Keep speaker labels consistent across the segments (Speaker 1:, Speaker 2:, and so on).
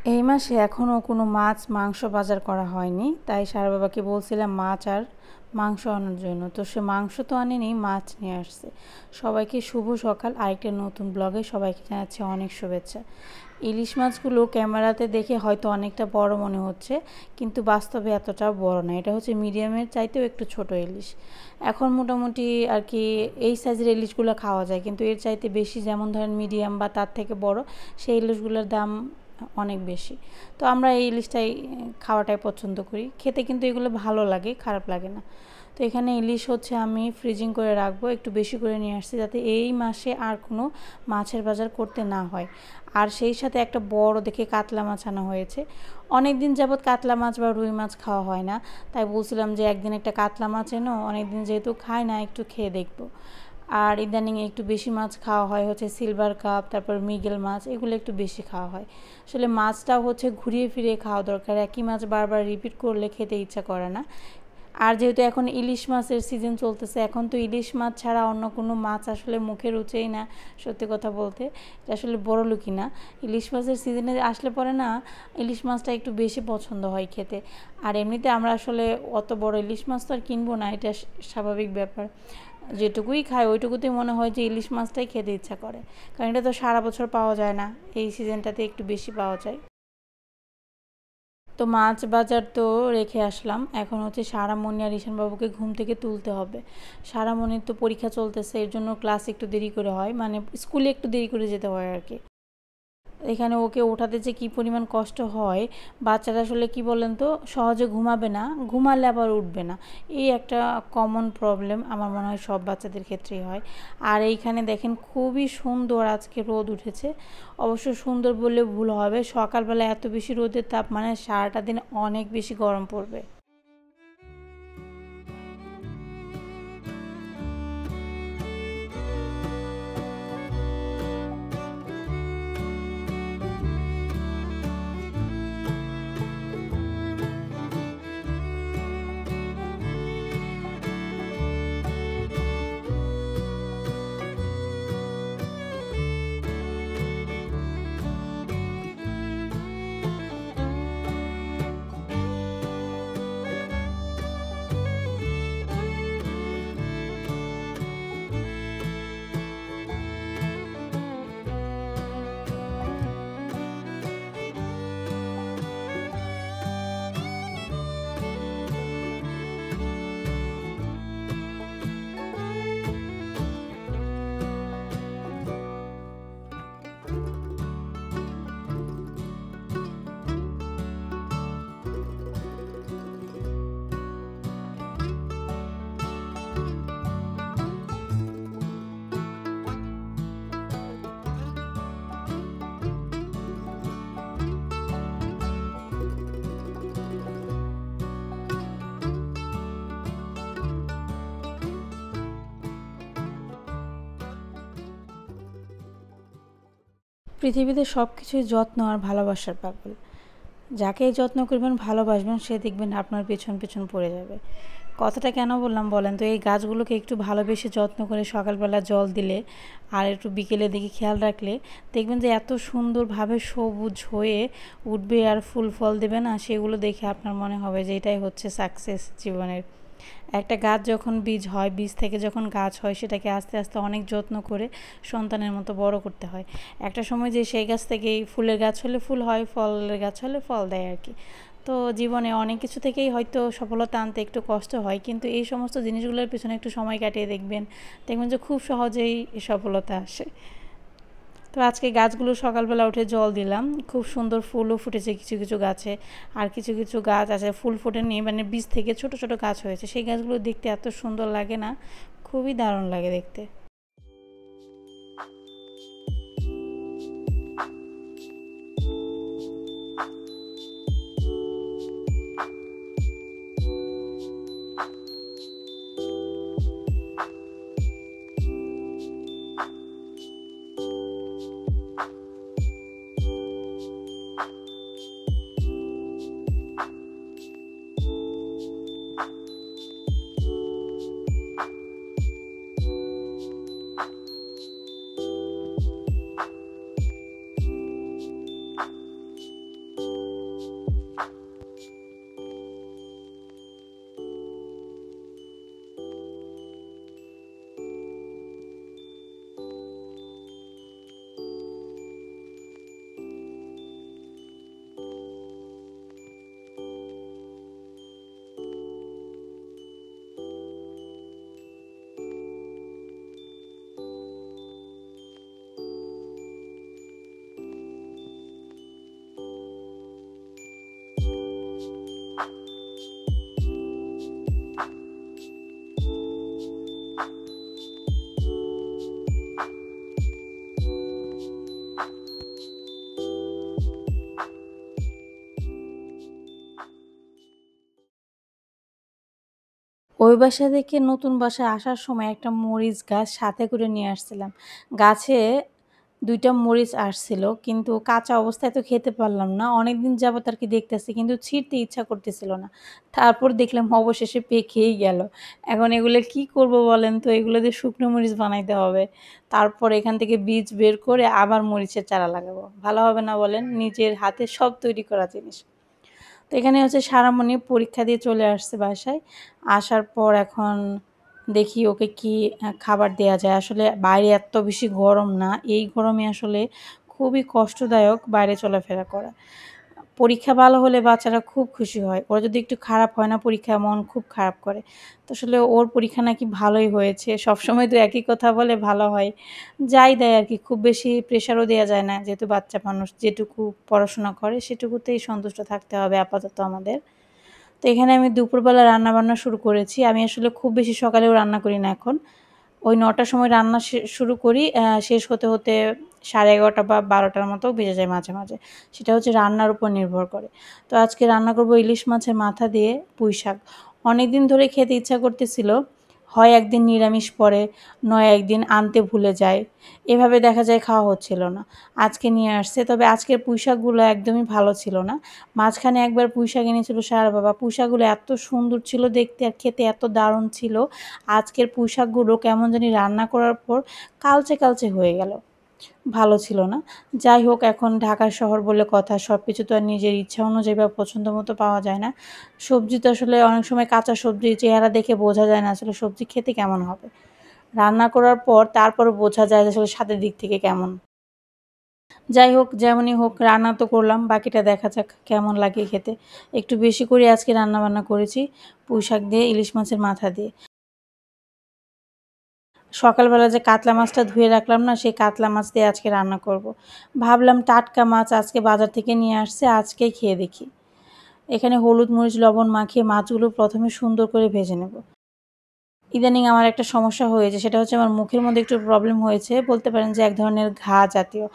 Speaker 1: এই মাসে এখনও কোনো মাছ মাংস বাজার করা হয়নি, তাই সারা বাবাকে বলছিলাম মাছ আর মাংস আনার জন্য। তো সে মাংস তো আনেনি, মাছ নিয়ে আসছে। সবাইকে শুভ সকাল, আরেকটা নতুন ব্লগে সবাইকে জানাচ্ছি অনেক শুভেচ্ছা। ইলিশ মাছগুলো ক্যামেরাতে দেখে হয়তো অনেকটা বড় মনে হচ্ছে, কিন্তু বাস্তবে এতটাও বড় না। এটা হচ্ছে মিডিয়ামের চাইতেও একটু ছোট ইলিশ। এখন মোটামুটি আর কি এই সাইজের ইলিশগুলো খাওয়া যায়, কিন্তু এর চাইতে বেশি, যেমন ধরেন মিডিয়াম বা তার থেকে বড়, সেই ইলিশগুলোর দাম অনেক বেশি। তো আমরা এই ইলিশটাই খাওয়াটাই পছন্দ করি, খেতে কিন্তু এগুলো ভালো লাগে, খারাপ লাগে না। তো এখানে ইলিশ হচ্ছে আমি ফ্রিজিং করে রাখবো, একটু বেশি করে নিয়ে আসছি যাতে এই মাসে আর কোনো মাছের বাজার করতে না হয়। আর সেই সাথে একটা বড় দেখে কাতলা মাছ আনা হয়েছে। অনেক দিন যাবৎ কাতলা মাছ বা রুই মাছ খাওয়া হয় না, তাই বলছিলাম যে একদিন একটা কাতলা মাছ এনো, অনেকদিন যেহেতু খাই না, একটু খেয়ে দেখবো। আর ইদানিং একটু বেশি মাছ খাওয়া হয় হচ্ছে সিলভার কাপ, তারপর মৃগেল মাছ, এগুলো একটু বেশি খাওয়া হয়। আসলে মাছটাও হচ্ছে ঘুরিয়ে ফিরিয়ে খাওয়া দরকার, একই মাছ বারবার রিপিট করলে খেতে ইচ্ছা করে না। আর যেহেতু এখন ইলিশ মাছের সিজন চলতেছে, এখন তো ইলিশ মাছ ছাড়া অন্য কোনো মাছ আসলে মুখে রুচেই না, সত্যি কথা বলতে। এটা আসলে বড় লোকই না, ইলিশ মাছের সিজনে আসলে পরে না ইলিশ মাছটা একটু বেশি পছন্দ হয় খেতে। আর এমনিতে আমরা আসলে অত বড় ইলিশ মাছ তো আর কিনবো না, এটা স্বাভাবিক ব্যাপার। যেটুকুই খাই ওইটুকুতেই মনে হয় যে ইলিশ মাছটাই খেতে ইচ্ছা করে, কারণ এটা তো সারা বছর পাওয়া যায় না, এই সিজনটাতে একটু বেশি পাওয়া যায়। তো মাছ বাজার তো রেখে আসলাম, এখন হচ্ছে সারামণি আর ঈশানবাবুকে ঘুম থেকে তুলতে হবে। সারামণির তো পরীক্ষা চলতেছে, এর জন্য ক্লাস একটু দেরি করে হয়, মানে স্কুলে একটু দেরি করে যেতে হয় আর কি। এখানে ওকে ওঠাতে যে কী পরিমাণ কষ্ট হয়, বাচ্চারা আসলে কি বলেন তো, সহজে ঘুমাবে না, ঘুমালে আবার উঠবে না। এই একটা কমন প্রবলেম, আমার মনে হয় সব বাচ্চাদের ক্ষেত্রেই হয়। আর এইখানে দেখেন খুবই সুন্দর আজকে রোদ উঠেছে। অবশ্য সুন্দর বললে ভুল হবে, সকালবেলা এত বেশি রোদের তাপ মানে সারাটা দিন অনেক বেশি গরম পড়বে। পৃথিবীতে সব কিছুই যত্ন আর ভালোবাসার পাগল। যাকেই যত্ন করবেন, ভালোবাসবেন, সে দেখবেন আপনার পেছন পেছন পড়ে যাবে। কথাটা কেন বললাম বলেন তো, এই গাছগুলোকে একটু ভালোবেসে যত্ন করে সকালবেলা জল দিলে আর একটু বিকেলের দিকে খেয়াল রাখলে দেখবেন যে এত সুন্দরভাবে সবুজ হয়ে উঠবে আর ফুল ফল দেবে না, সেগুলো দেখে আপনার মনে হবে যে এটাই হচ্ছে সাকসেস জীবনের। একটা গাছ যখন বীজ হয়, বীজ থেকে যখন গাছ হয়, সেটাকে আস্তে আস্তে অনেক যত্ন করে সন্তানের মতো বড় করতে হয়। একটা সময় যে সেই গাছ থেকেই ফুলের গাছ হলে ফুল হয়, ফলের গাছ হলে ফল দেয় আর কি। তো জীবনে অনেক কিছু থেকেই হয়তো সফলতা আনতে একটু কষ্ট হয়, কিন্তু এই সমস্ত জিনিসগুলোর পিছনে একটু সময় কাটিয়ে দেখবেন, দেখবেন যে খুব সহজেই সফলতা আসে। তো আজকে গাছগুলো সকালবেলা উঠে জল দিলাম, খুব সুন্দর ফুলও ফুটেছে কিছু কিছু গাছে। আর কিছু কিছু গাছ আছে ফুল ফোটেনি, মানে বীজ থেকে ছোট ছোট গাছ হয়েছে, সেই গাছগুলো দেখতে এত সুন্দর লাগে না, খুবই দারুণ লাগে দেখতে। ওই বাসা থেকে নতুন বাসায় আসার সময় একটা মরিচ গাছ সাথে করে নিয়ে আসছিলাম। গাছে ২ টা মরিচ আসছিল কিন্তু কাঁচা অবস্থায় তো খেতে পারলাম না। অনেকদিন যাবত আরকি দেখতেছি কিন্তু ছিঁড়তে ইচ্ছা করতেছিল না। তারপর দেখলাম অবশেষে পেকেই গেল। এখন এগুলো কি করব বলেন তো? এগুলো দিয়ে শুকনো মরিচ বানাইতে হবে। তারপর এখান থেকে বীজ বের করে আবার মরিচের চারা লাগাবো। ভালো হবে না বলেন? নিজের হাতে সব তৈরি করা জিনিস। তো এখানে হচ্ছে সারামণি পরীক্ষা দিয়ে চলে আসছে বাসায়। আসার পর এখন দেখি ওকে কি খাবার দেয়া যায়। আসলে বাইরে এত বেশি গরম না। এই গরমে আসলে খুবই কষ্টদায়ক বাইরে চলাফেরা করা। পরীক্ষা ভালো হলে বাচ্চারা খুব খুশি হয়। ওরা যদি একটু খারাপ হয় না পরীক্ষায় মন খুব খারাপ করে। তো আসলে ওর পরীক্ষা নাকি ভালোই হয়েছে। সবসময় তো একই কথা বলে ভালো হয়। যাই দেয় আরকি খুব বেশি প্রেশারও দেয়া যায় না। যেহেতু বাচ্চা মানুষ যেটুকু পড়াশোনা করে সেটুকুতেই সন্তুষ্ট থাকতে হবে আপাতত আমাদের। তো এখানে আমি দুপুরবেলা রান্নাবান্না শুরু করেছি। আমি আসলে খুব বেশি সকালেও রান্না করি না এখন। ওই ৯টার সময় রান্না শুরু করি। শেষ হতে, হতে 11:30 বা 12টার মতো বেজে যায় মাঝে, মাঝে। সেটা হচ্ছে রান্নার উপর নির্ভর করে। তো আজকে রান্না করব ইলিশ মাছের মাথা দিয়ে পুঁইশাক। অনেকদিন ধরে খেতে ইচ্ছা করতেছিল। হয় একদিন নিরামিষ পড়ে, নয় একদিন আনতে ভুলে যায়। এভাবে দেখা যায় খাওয়া হচ্ছিল না। আজকে নিয়ে আসছে। তবে আজকের পুঁইশাকগুলো একদমই ভালো ছিল না। মাঝখানে একবার পুঁইশাক এনেছিল সারা বাবা। পুঁইশাকগুলো এত সুন্দর ছিল দেখতে আর খেতে এত দারুণ ছিল। আজকের পুঁইশাকগুলো কেমন জানি রান্না করার পর কালচে, কালচে হয়ে গেল। ভালো ছিল না। যাই হোক এখন ঢাকা শহর বলে কথা সবকিছু তো আর নিজের ইচ্ছা অনুযায়ী বা পছন্দ মতো পাওয়া যায় না। সবজি তো আসলে অনেক সময় কাঁচা সবজির চেহারা দেখে বোঝা যায় না আসলে সবজি খেতে কেমন হবে। রান্না করার পর তারপরে বোঝা যায় যে আসলে স্বাদের দিক থেকে কেমন। যাই হোক যেমনই হোক রান্না তো করলাম বাকিটা দেখা যাক কেমন লাগে খেতে। একটু বেশি করে আজকে রান্নাবান্না করেছি পুঁইশাক দিয়ে ইলিশ মাছের মাথা দিয়ে। সকালবেলা যে কাতলা মাছটা ধুয়ে রাখলাম না সেই কাতলা মাছ দিয়ে আজকে রান্না করব। ভাবলাম টাটকা মাছ আজকে বাজার থেকে নিয়ে আসছে আজকেই খেয়ে দেখি। এখানে হলুদ মরিচ লবণ মাখিয়ে মাছগুলো প্রথমে সুন্দর করে ভেজে নেব। ইদানিং আমার একটা সমস্যা হয়েছে সেটা হচ্ছে আমার মুখের মধ্যে একটু প্রবলেম হয়েছে বলতে পারেন যে এক ধরনের ঘা জাতীয়।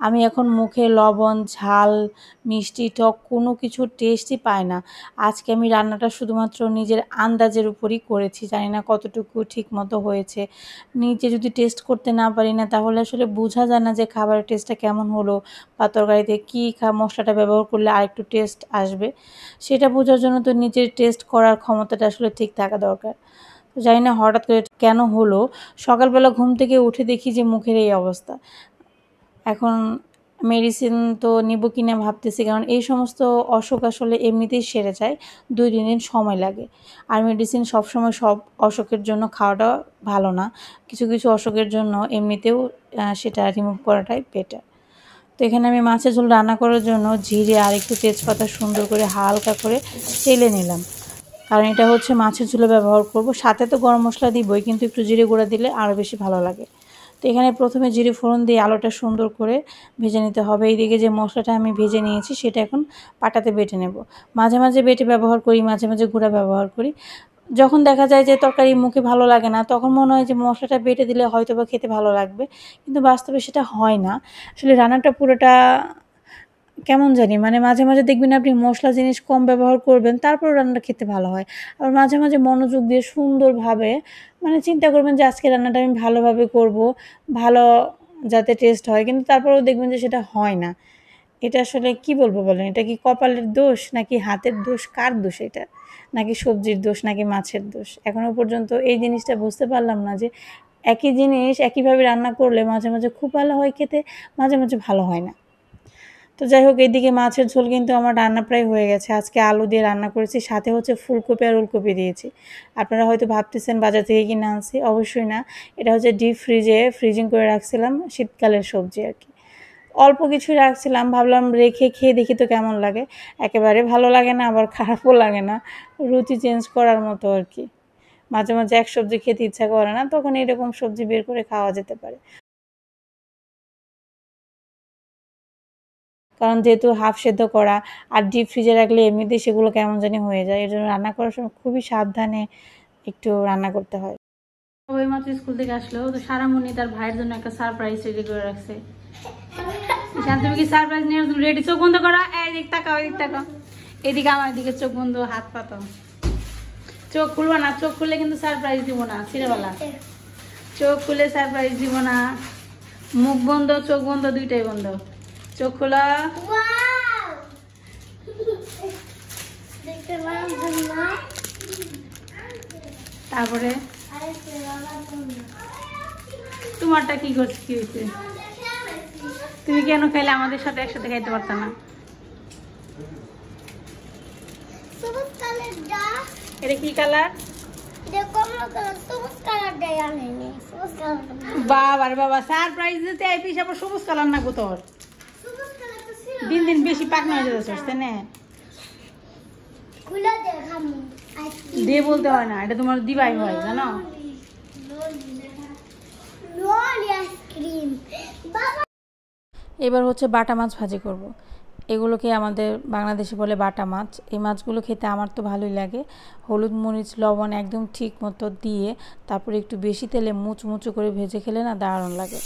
Speaker 1: আমি এখন মুখে লবণ, ঝাল, মিষ্টি, টক কোনো কিছুর টেস্টই পাই না। আজকে আমি রান্নাটা শুধুমাত্র নিজের আন্দাজের উপরই করেছি। জানি না কতটুকু ঠিকমতো হয়েছে। নিজে যদি টেস্ট করতে না পারি না তাহলে আসলে বোঝা যায় না যে খাবারের টেস্টটা কেমন হলো বা তরকারিতে কী মশলাটা ব্যবহার করলে আরেকটু টেস্ট আসবে। সেটা বোঝার জন্য তো নিজের টেস্ট করার ক্ষমতাটা আসলে ঠিক থাকা দরকার। তো জানি না হঠাৎ করে কেন হলো, সকালবেলা ঘুম থেকে উঠে দেখি যে মুখের এই অবস্থা। এখন মেডিসিন তো নিবো কিনা ভাবতেছি কারণ এই সমস্ত অসুখ আসলে এমনিতেই সেরে যায় ২-৩ দিন সময় লাগে। আর মেডিসিন সবসময় সব অসুখের জন্য খাওয়াটা ভালো না। কিছু, কিছু অসুখের জন্য এমনিতেও সেটা রিমুভ করাটাই বেটার। তো এখানে আমি মাছের ঝোল রান্না করার জন্য জিরে আর একটু তেজপাতা সুন্দর করে হালকা করে তেলে নিলাম। কারণ এটা হচ্ছে মাছের ঝোলে ব্যবহার করব। সাথে তো গরম মশলা দিবই কিন্তু একটু জিরে গুঁড়া দিলে আরও বেশি ভালো লাগে। তো এখানে প্রথমে জিরে ফোড়ন দিয়ে আলুটা সুন্দর করে ভেজে নিতে হবে। এইদিকে যে মশলাটা আমি ভেজে নিয়েছি সেটা এখন পাটাতে বেটে নেব। মাঝে, মাঝে বেটে ব্যবহার করি, মাঝে, মাঝে গুঁড়া ব্যবহার করি। যখন দেখা যায় যে তরকারি মুখে ভালো লাগে না তখন মনে হয় যে মশলাটা বেটে দিলে হয়তোবা খেতে ভালো লাগবে। কিন্তু বাস্তবে সেটা হয় না। আসলে রান্নাটা পুরোটা কেমন জানি মানে মাঝে, মাঝে দেখবেন আপনি মসলা জিনিস কম ব্যবহার করবেন তারপরেও রান্নাটা খেতে ভালো হয়। আবার মাঝে, মাঝে মনোযোগ দিয়ে সুন্দরভাবে মানে চিন্তা করবেন যে আজকে রান্নাটা আমি ভালোভাবে করব, ভালো যাতে টেস্ট হয়। কিন্তু তারপরেও দেখবেন যে সেটা হয় না। এটা আসলে কি বলবো বলেন? এটা কি কপালের দোষ নাকি হাতের দোষ? কার দোষ এটা? নাকি সবজির দোষ নাকি মাছের দোষ? এখনো পর্যন্ত এই জিনিসটা বুঝতে পারলাম না যে একই জিনিস একইভাবে রান্না করলে মাঝে, মাঝে খুব ভালো হয় খেতে, মাঝে, মাঝে ভালো হয় না। তো যাই হোক এইদিকে মাছের ঝোল কিন্তু আমার রান্না প্রায় হয়ে গেছে। আজকে আলু দিয়ে রান্না করেছি সাথে হচ্ছে ফুলকপি আর ওলকপি দিয়েছি। আপনারা হয়তো ভাবতেছেন বাজার থেকে কিনে আনছি, অবশ্যই না। এটা হচ্ছে ডিপ ফ্রিজিং করে রাখছিলাম শীতকালের সবজি আরকি। অল্প কিছুই রাখছিলাম ভাবলাম রেখে খেয়ে দেখি তো কেমন লাগে। একেবারে ভালো লাগে না আবার খারাপও লাগে না। রুচি চেঞ্জ করার মতো আরকি। মাঝে, মাঝে এক সবজি খেতে ইচ্ছা করে না তখন এরকম সবজি বের করে খাওয়া যেতে পারে। কারণ যেহেতু হাফ সেদ্ধ করা আর ডিপ ফ্রিজে রাখলে এমনিতেই সেগুলো কেমন জানি হয়ে যায়। এজন্য রান্না করার সময় খুবই সাবধানে একটু রান্না করতে হয়। সবাই মাত্র স্কুল থেকে আসলো তো সারামণি তার ভাইয়ের জন্য একটা সারপ্রাইজ রেডি করে রাখছে। তুমি কি সারপ্রাইজ নেওয়ার জন্য রেডি? চোখ বন্ধ করা, এদিক তাকাও, এদিক তাকাও, এদিকে আমার দিকে চোখ বন্ধ, হাত পাতাও। চোখ খুলবা না, চোখ খুললে কিন্তু সারপ্রাইজ দিব না সিরেবেলা। চোখ খুলে সারপ্রাইজ দিব না। মুখ বন্ধ, চোখ বন্ধ, দুইটাই বন্ধ। চোখ খোলা। তারপরে তোমারটা কি করছে, কি হয়েছে? তুমি কেন খাইলে? আমাদের সাথে একসাথে খাইতে পারতা না? এটা কি কালার? বাবার বাবা, সারপ্রাইজ দিতে আইপিস আবার সবুজ কালার না গো তোর? দিন দিন বেশি পাকনা হয়ে যাচ্ছে তাই না? দে বলতে হয় না, এটা তোমার দিবাই হয় জানো। এবার হচ্ছে বাটা মাছ ভাজি করব। এগুলোকে আমাদের বাংলাদেশে বলে বাটা মাছ। এই মাছগুলো খেতে আমার তো ভালোই লাগে। হলুদ মরিচ লবণ একদম ঠিক মতো দিয়ে তারপরে একটু বেশি তেলে মুচমুচো করে ভেজে খেলে না দারুণ লাগে।